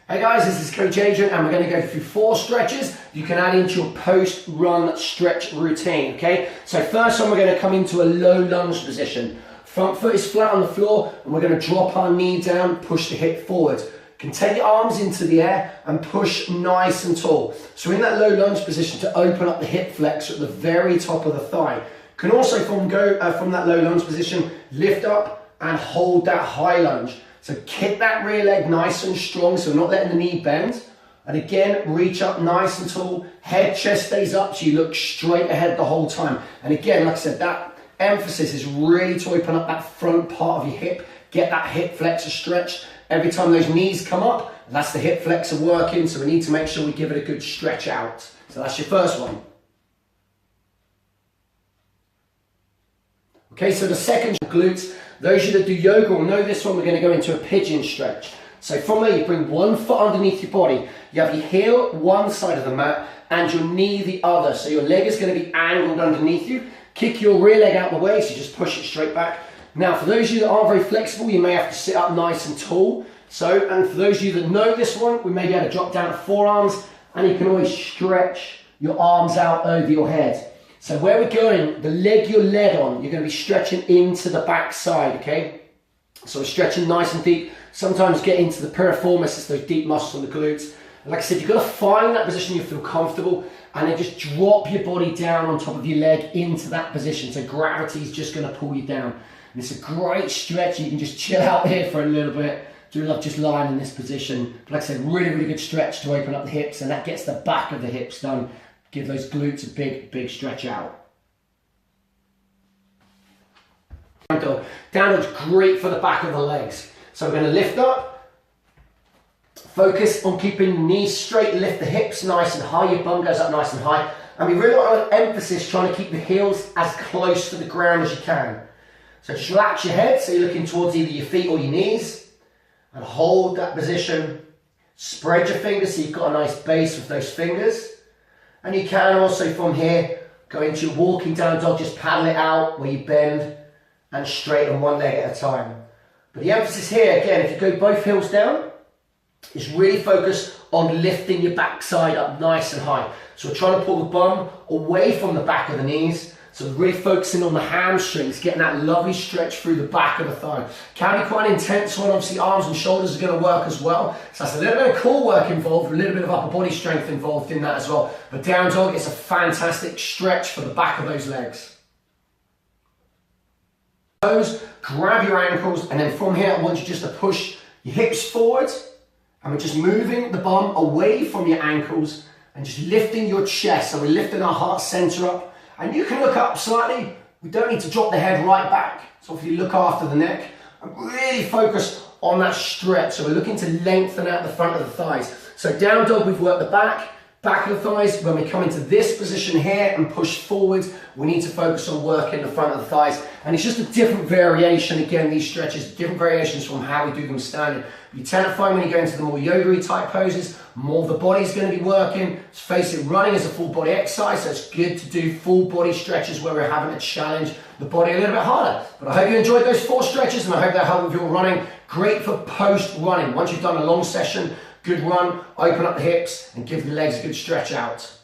Hey guys, this is Coach Adrian and we're going to go through 4 stretches you can add into your post-run stretch routine, okay? So first one, we're going to come into a low lunge position. Front foot is flat on the floor and we're going to drop our knee down, push the hip forward. You can take your arms into the air and push nice and tall. So in that low lunge position, to open up the hip flexor at the very top of the thigh. You can also from that low lunge position, lift up and hold that high lunge. So kick that rear leg nice and strong, so not letting the knee bend. And again, reach up nice and tall. Head, chest stays up, so you look straight ahead the whole time. And again, like I said, that emphasis is really to open up that front part of your hip, get that hip flexor stretched. Every time those knees come up, that's the hip flexor working, so we need to make sure we give it a good stretch out. So that's your first one. Okay, so the second, glutes. Those of you that do yoga will know this one. We're going to go into a pigeon stretch. So from there, you bring one foot underneath your body. You have your heel one side of the mat and your knee the other. So your leg is going to be angled underneath you. Kick your rear leg out the way, so you just push it straight back. Now, for those of you that aren't very flexible, you may have to sit up nice and tall. And for those of you that know this one, we may be able to drop down to forearms, and you can always stretch your arms out over your head. So where we're going, the leg you're led on, you're going to be stretching into the back side, okay? So we're stretching nice and deep. Sometimes get into the piriformis, it's those deep muscles on the glutes. And like I said, you've got to find that position you feel comfortable, and then just drop your body down on top of your leg into that position. So gravity is just going to pull you down. And it's a great stretch. You can just chill out here for a little bit. Do love just lying in this position. But like I said, really, really good stretch to open up the hips, and that gets the back of the hips done. Give those glutes a big, big stretch out. Down dog. Down dog's great for the back of the legs. So we're going to lift up. Focus on keeping the knees straight. Lift the hips nice and high. Your bum goes up nice and high. And we really want an emphasis trying to keep the heels as close to the ground as you can. So just relax your head. So you're looking towards either your feet or your knees. And hold that position. Spread your fingers so you've got a nice base with those fingers. And you can also from here go into your walking down dog, just paddle it out where you bend and straighten one leg at a time. But the emphasis here, again, if you go both heels down, is really focus on lifting your backside up nice and high. So we're trying to pull the bum away from the back of the knees. So we're really focusing on the hamstrings, getting that lovely stretch through the back of the thigh. Can be quite an intense one. Obviously arms and shoulders are going to work as well. So that's a little bit of core work involved, a little bit of upper body strength involved in that as well. But down dog is a fantastic stretch for the back of those legs. Grab your ankles, and then from here I want you just to push your hips forward, and we're just moving the bum away from your ankles and just lifting your chest. So we're lifting our heart center up. And you can look up slightly. We don't need to drop the head right back. So if you look after the neck, and really focus on that stretch. So we're looking to lengthen out the front of the thighs. So down dog, we've worked the back of the thighs. When we come into this position here and push forward, we need to focus on working the front of the thighs. And it's just a different variation. Again, these stretches, different variations from how we do them standard. You tend to find when you go into the more yoga-y type poses, more of the body's going to be working. Let's face it, running is a full body exercise, so it's good to do full body stretches where we're having to challenge the body a little bit harder. But I hope you enjoyed those 4 stretches, and I hope that helped with your running. Great for post-running. Once you've done a long session, good run, open up the hips and give the legs a good stretch out.